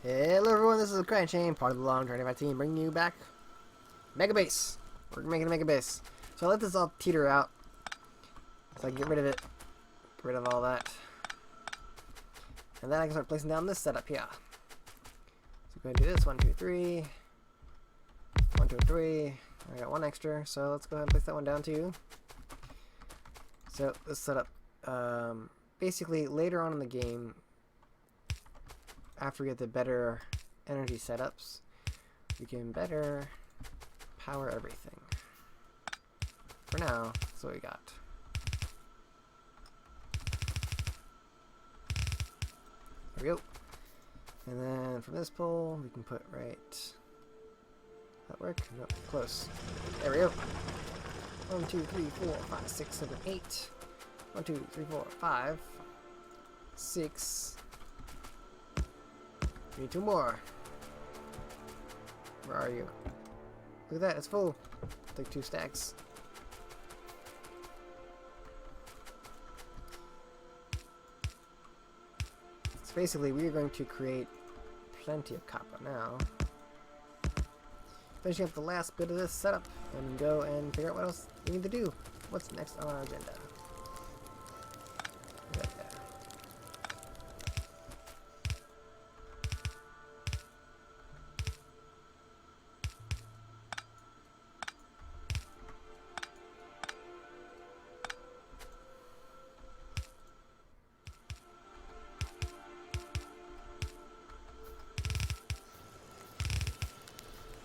Hello everyone, this is ACryInShame, part of the long 25 team, bringing you back Mega Base. We're making a Mega Base. So I let this all teeter out, so I can get rid of it, get rid of all that. And then I can start placing down this setup here. So we're going to do this, 1, 2, 3, 1, 2, 3. I got one extra, so let's go ahead and place that one down too. So this setup, basically later on in the game, after we get the better energy setups, we can better power everything. For now, that's what we got. There we go. And then from this pole, we can put right... That work? No, close. There we go. 1, 2, 3, 4, 5, 6, 7, 8. 1, 2, 3, 4, 5, 6. Need 2 more. Where are you? Look at that, it's full. Take 2 stacks. So basically, we are going to create plenty of copper now. Finishing up the last bit of this setup, and go and figure out what else we need to do. What's next on our agenda? Right there.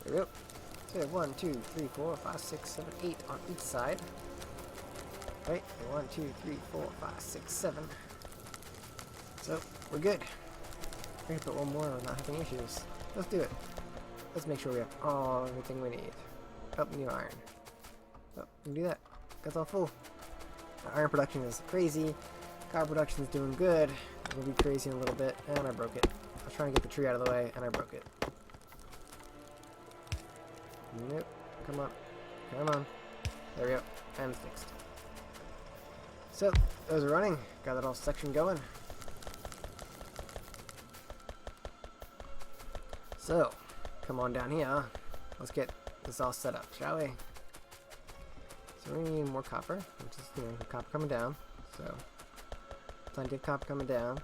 There we go. So we have 1, 2, 3, 4, 5, 6, 7, 8 on each side. Right? 1, 2, 3, 4, 5, 6, 7. So we're good. We're gonna put one more without having issues. Let's do it. Let's make sure we have everything we need. Oh, we need iron. Oh, we can do that. That's all full. Our iron production is crazy. Copper production is doing good. It'll be crazy in a little bit. And I broke it. I was trying to get the tree out of the way, and I broke it. Nope. Come on. Come on. There we go. And fixed. So, those are running. Got that whole section going. So, come on down here. Let's get this all set up, shall we? So we need more copper, which is, you know, copper coming down. So, plenty of copper coming down.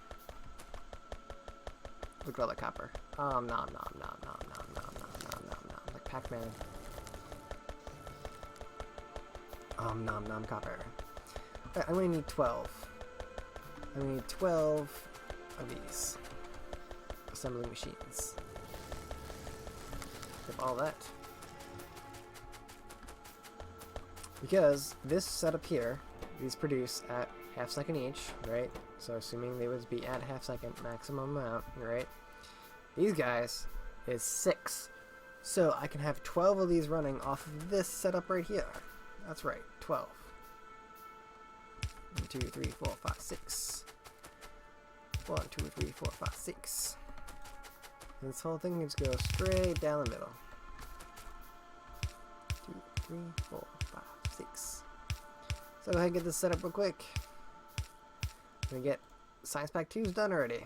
Look at all the copper. Nom, nom, nom, nom, nom, nom, nom, nom, nom, nom. Like Pac-Man. Nom, nom, copper. Alright, I'm gonna need 12. I'm gonna need 12 of these assembling machines. Of all that. Because this setup here, these produce at half second each, right? So assuming they would be at half second maximum amount, right? These guys is 6. So I can have 12 of these running off of this setup right here. That's right, 12. 1, 2, 3, 4, 5, 6. 1, 2, 3, 4, 5, 6. And this whole thing just goes straight down the middle. 2, 3, 4, 5, 6. So go ahead and get this set up real quick. I'm gonna get Science Pack 2's done already.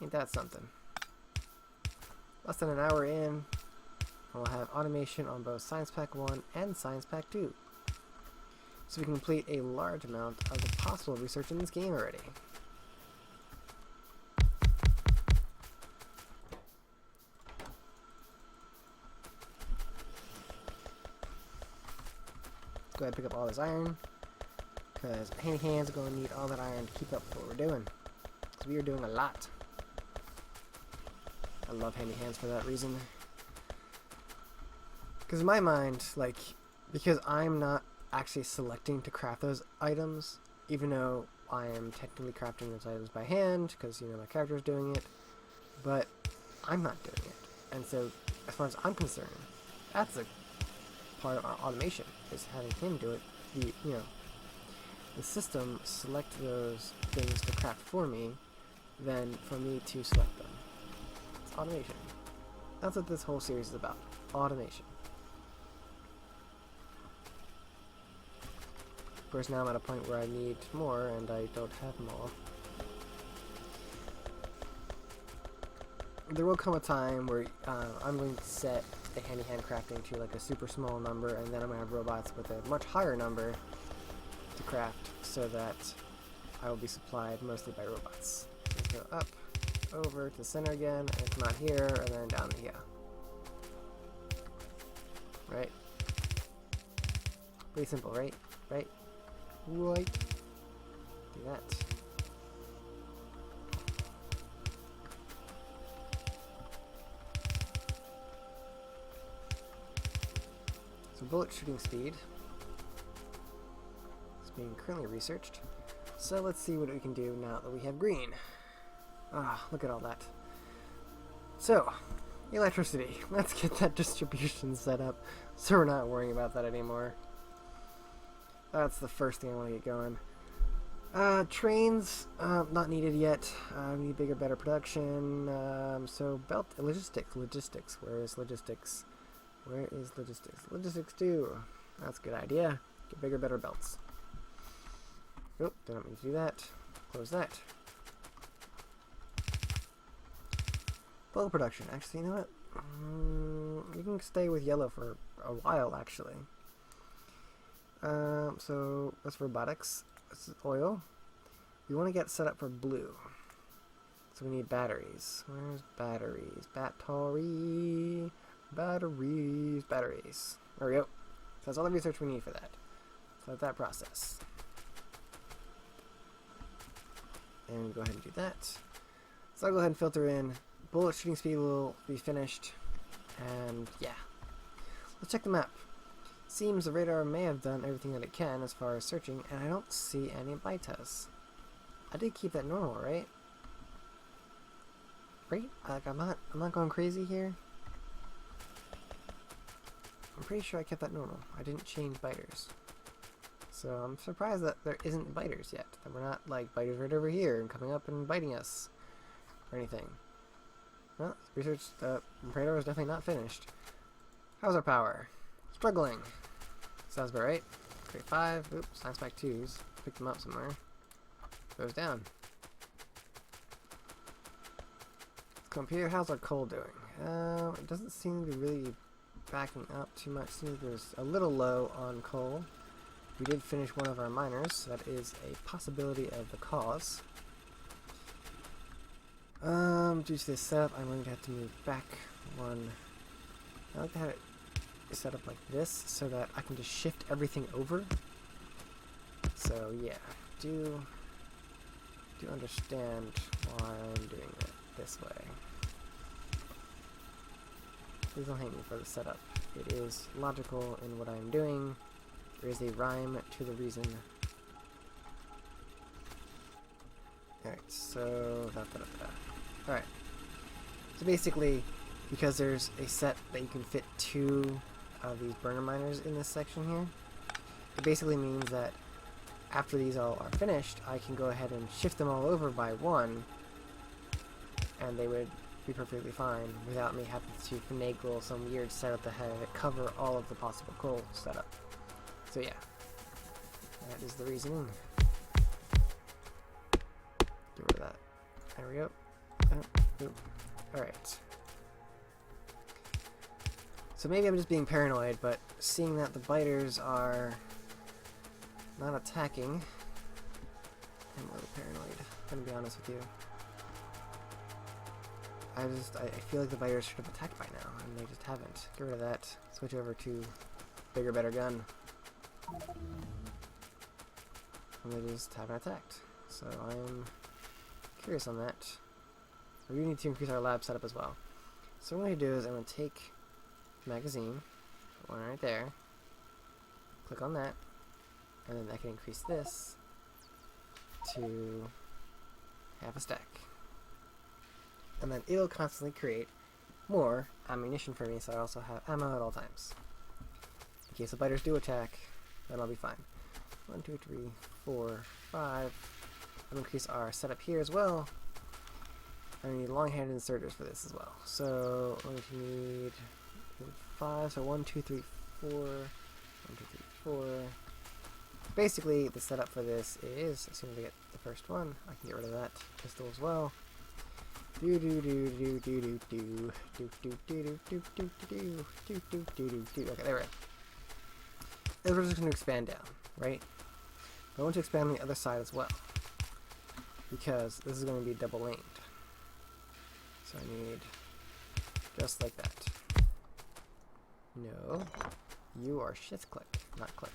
Ain't that something? Less than an hour in, we'll have automation on both Science Pack 1 and Science Pack 2. So we can complete a large amount of the possible research in this game already. Let's go ahead and pick up all this iron, because handy hands are going to need all that iron to keep up with what we're doing. Because we are doing a lot. I love handy hands for that reason. Because in my mind, like, because I'm not actually selecting to craft those items, even though I am technically crafting those items by hand, because, you know, my character is doing it, but I'm not doing it. And so, as far as I'm concerned, that's a part of our automation, is having him do it. The system select those things to craft for me, than for me to select them. It's automation. That's what this whole series is about. Automation. Of course, now I'm at a point where I need more, and I don't have more. there will come a time where I'm going to set the hand-to-hand crafting to like a super small number, and then I'm going to have robots with a much higher number to craft, so that I will be supplied mostly by robots. So go up, over to the center again, and come out here, and then down to here. Right? Pretty simple, right? Right? Right. Do that. So bullet shooting speed is being currently researched. So let's see what we can do now that we have green. Ah, look at all that. So, electricity. Let's get that distribution set up so we're not worrying about that anymore. That's the first thing I want to get going. Trains, not needed yet. We need bigger, better production. So belt, logistics. Where is logistics? Where is logistics? Logistics 2. That's a good idea. Get bigger, better belts. Oh, don't mean to do that. Close that. Bulk production. Actually, you know what? You can stay with yellow for a while, actually. So that's robotics. This is oil. We want to get set up for blue. So we need batteries. Where's batteries? Batteries. There we go. So that's all the research we need for that. So let that process. And go ahead and do that. So I'll go ahead and filter in. Bullet shooting speed will be finished. And yeah. Let's check the map. Seems the radar may have done everything that it can as far as searching, and I don't see any bytes. I did keep that normal, right? Right? Like I'm not going crazy here. I'm pretty sure I kept that normal. I didn't change biters. So I'm surprised that there isn't biters yet. That we're not like biters right over here and coming up and biting us or anything. Well, research the radar is definitely not finished. How's our power? Struggling. Sounds about right. Create 5. Oops, science pack 2s. Pick them up somewhere. Goes down. Computer, how's our coal doing? It doesn't seem to be really backing up too much. Seems like there's a little low on coal. We did finish one of our miners, so that is a possibility of the cause. Due to this setup, I'm going to have to move back one. I like to have it set up like this so that I can just shift everything over. So yeah, do understand why I'm doing it this way. Please don't hate me for the setup. It is logical in what I'm doing. There is a rhyme to the reason. Alright, so alright. So basically, because there's a set that you can fit 2 of these burner miners in this section here, it basically means that after these all are finished, I can go ahead and shift them all over by 1, and they would be perfectly fine without me having to finagle some weird setup to have it cover all of the possible coal setup. So yeah, that is the reasoning. Get rid of that. There we go. Alright. So maybe I'm just being paranoid, but seeing that the biters are not attacking, I'm a little paranoid, I'm gonna be honest with you. I feel like the biters should have attacked by now, and they just haven't. Get rid of that. Switch over to bigger, better gun. And they just haven't attacked. So I'm curious on that. We do need to increase our lab setup as well. So what I'm going to do is I'm going to take the magazine, put one right there, click on that, and then I can increase this to half a stack. And then it'll constantly create more ammunition for me, so I also have ammo at all times. In case the biters do attack, then I'll be fine. 1, 2, 3, 4, 5. I'll increase our setup here as well. I need long-handed inserters for this as well. So I'm going to need 5. So 1, 2, 3, 4. 1, 2, 3, 4. Basically, the setup for this is, as soon as I get the first one, I can get rid of that pistol as well. Do do do do do do do do do do do do do do do do do. Okay, there we go. And we're just going to expand down, right? I want to expand on the other side as well, because this is going to be double laned. So I need just like that. No, you are shift click, not click.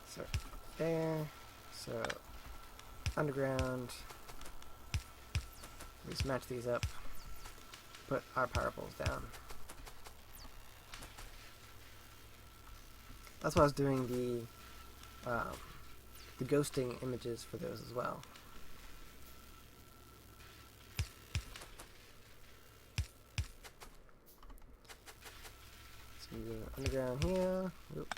So there. So underground. We just match these up. Put our power poles down. That's why I was doing the ghosting images for those as well. So we do underground here. Oop.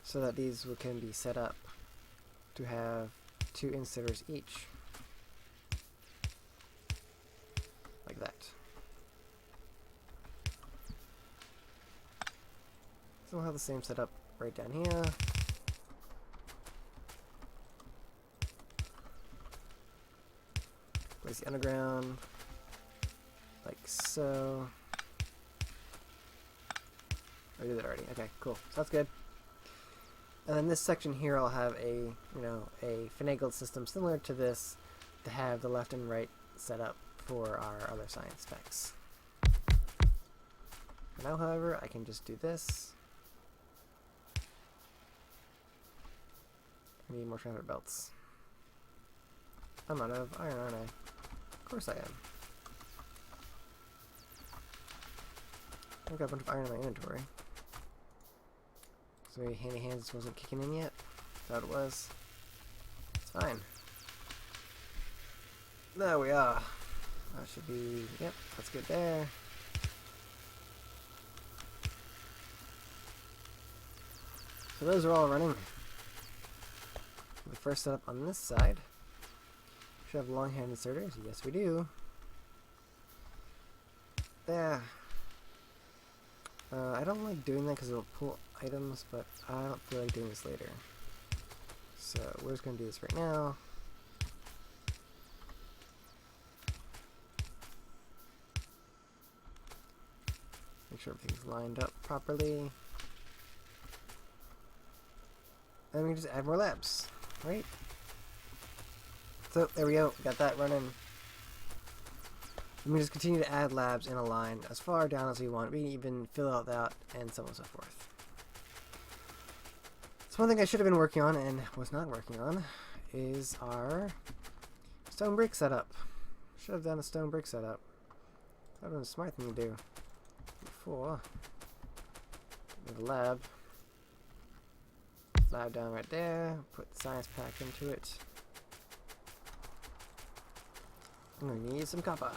So that these can be set up to have 2 inserters each. Like that. So we'll have the same setup right down here. Place the underground like so. I did that already. Okay, cool. So that's good. And then this section here, I'll have a finagled system similar to this to have the left and right set up for our other science specs. For now, however, I can just do this. I need more transfer belts. I'm out of iron, aren't I? Of course I am. I've got a bunch of iron in my inventory. So maybe Handy Hands wasn't kicking in yet. Thought it was. It's fine. There we are. That should be, yep, that's good there. So those are all running. The first setup on this side. Should have long hand inserters. Yes, we do. There. I don't like doing that because it'll pull items, but I don't feel like doing this later. So we're just going to do this right now. Make sure everything's lined up properly. And we can just add more labs, right? So there we go, got that running. And we just continue to add labs in a line as far down as we want. We can even fill out that and so on and so forth. So one thing I should have been working on and was not working on is our stone brick setup. Should have done a stone brick setup. That would have been a smart thing to do before. With a lab. Lab down right there. Put the science pack into it. I'm gonna need some copper.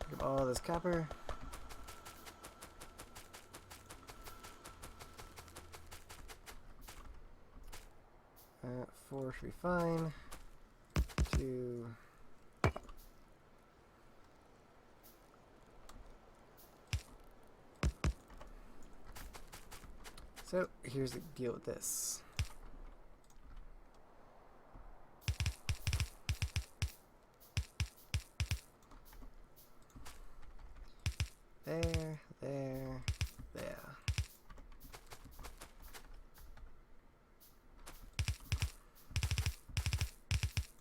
Pick up all this copper. 4 should be fine. 2. So here's the deal with this. There, there, there.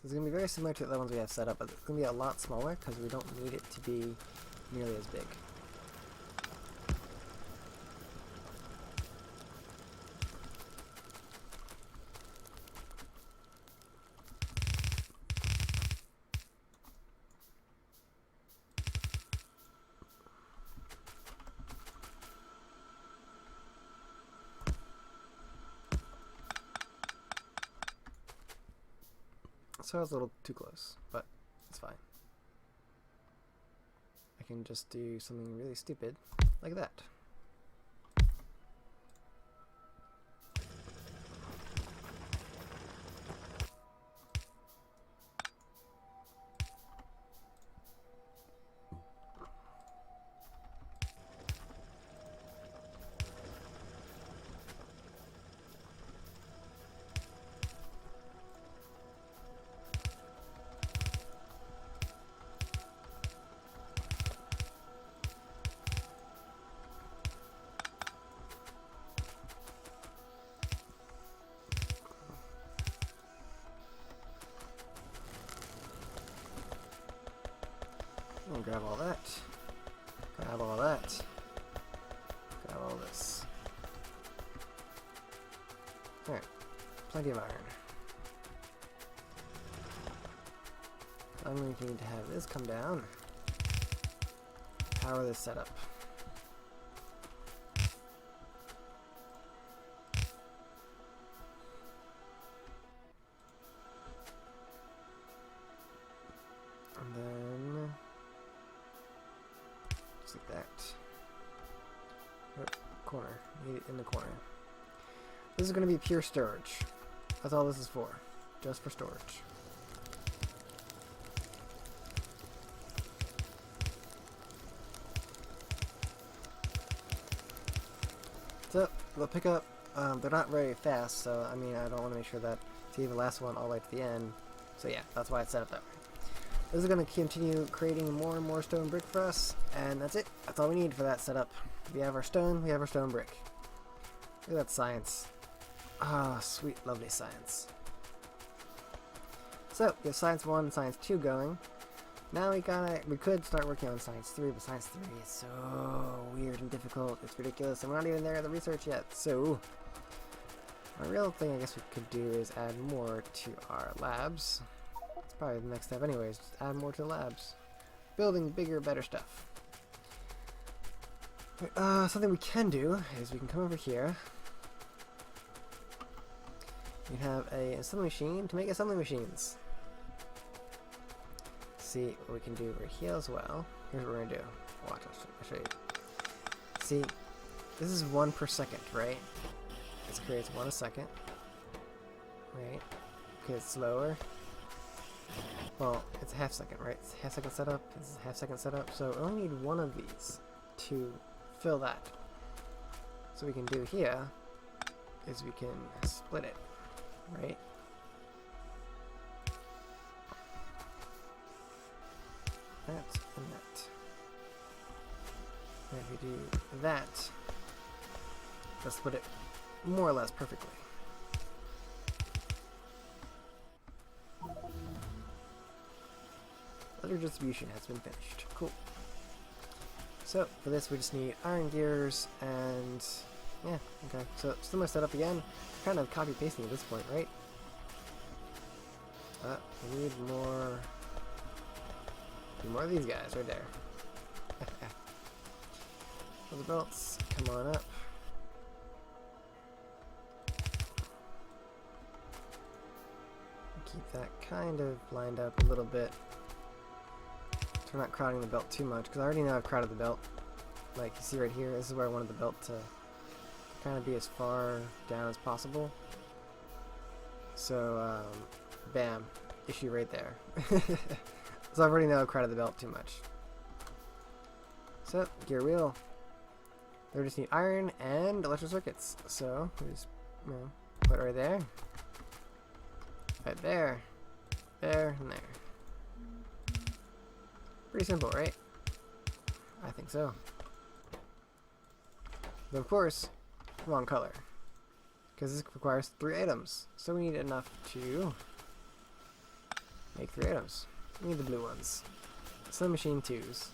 It's going to be very similar to the other ones we have set up, but it's going to be a lot smaller because we don't need it to be nearly as big. So I was a little too close, but it's fine. I can just do something really stupid like that. grab all that. Grab all that. Grab all this. Alright. Plenty of iron. I'm going to need to have this come down. Power this setup. And then just like that. Nope, corner. Need it in the corner. This is going to be pure storage. That's all this is for. Just for storage. So, they'll pick up, they're not very fast, so I mean, I don't want to make sure that to leave the last one all the way to the end. So yeah, that's why it's set up that way. This is going to continue creating more and more stone brick for us, and that's it. That's all we need for that setup. We have our stone, we have our stone brick. Look at that science. Ah, sweet, lovely science. So, we have Science 1 and Science 2 going. Now we could start working on Science 3, but Science 3 is so weird and difficult. It's ridiculous, and we're not even there at the research yet. So, a real thing I guess we could do is add more to our labs. It's probably the next step anyways, just add more to the labs. Building bigger, better stuff. Something we can do is we can come over here. We have a assembly machine to make assembly machines. See what we can do over here as well. Here's what we're gonna do. Watch, I'll show you. See, this is 1 per second, right? This creates 1 a second. Right? Okay, it's slower. Well, it's a half second, right? It's a half second setup. This is a half second setup. So we only need 1 of these to fill that. So what we can do here is we can split it, right? That and that. And if we do that, let's split it more or less perfectly. Letter distribution has been finished. Cool. So for this we just need iron gears and yeah, okay. So similar setup again. Kind of copy pasting at this point, right? We need more. More of these guys right there. Those belts, come on up. Keep that kind of lined up a little bit. So we're not crowding the belt too much, because I already know I've crowded the belt. Like you see right here, this is where I wanted the belt to kind of be as far down as possible. So, bam, issue right there. So I already know I've crowded the belt too much. So, gear wheel. They just need iron and electrical circuits. So, we just put it right there. Right there. There and there. Pretty simple, right? I think so. But of course, wrong color. Because this requires 3 items. So we need enough to make 3 items. We need the blue ones. Slim machine 2s.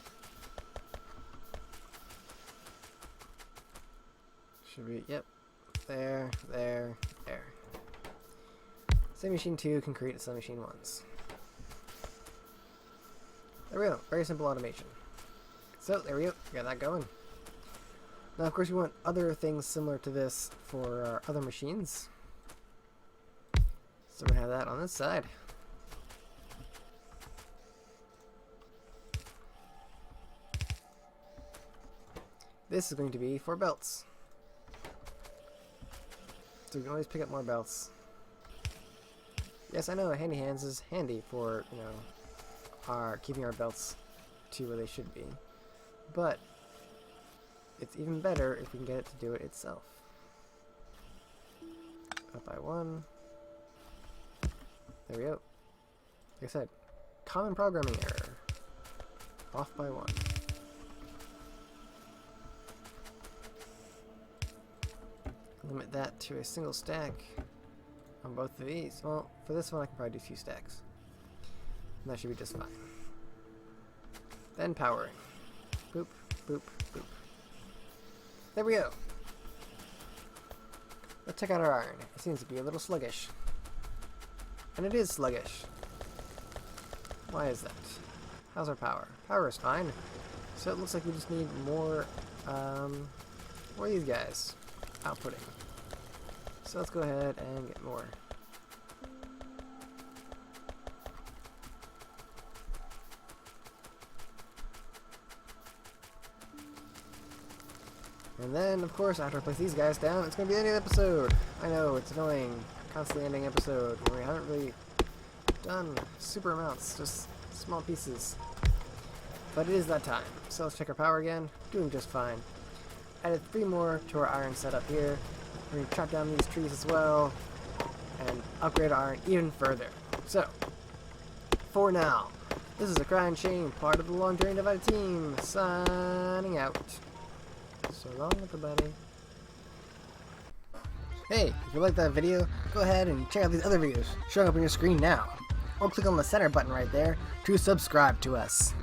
Should be, yep. There, there, there. Slim machine 2 can create slim machine 1s. There we go. Very simple automation. So, there we go. We got that going. Now, of course, we want other things similar to this for our other machines. So, we're going to have that on this side. This is going to be for belts. So we can always pick up more belts. Yes, I know Handy Hands is handy for, you know, keeping our belts to where they should be. But it's even better if we can get it to do it itself. Up by 1. There we go. Like I said, common programming error. Off by 1. Limit that to a single stack on both of these. Well, for this one I can probably do 2 stacks. And that should be just fine. then power. Boop, boop, boop. There we go. Let's check out our iron. It seems to be a little sluggish. And it is sluggish. Why is that? How's our power? Power is fine. So it looks like we just need more of these guys outputting. So let's go ahead and get more. And then, of course, after I place these guys down, it's going to be the end of the episode. I know, it's annoying. Constantly ending episode where we haven't really done super amounts, just small pieces. But it is that time. So let's check our power again. Doing just fine. Added 3 more to our iron setup here. We're going to chop down these trees as well and upgrade our iron even further. So, for now, this is ACryInShame, part of the Long Journey Divided team, signing out. So long, everybody. Hey, if you liked that video, go ahead and check out these other videos showing up on your screen now. Or click on the center button right there to subscribe to us.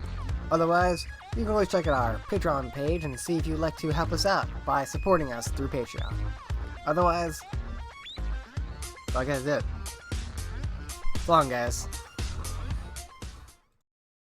Otherwise, you can always check out our Patreon page and see if you'd like to help us out by supporting us through Patreon. Otherwise, like I said, so long, guys.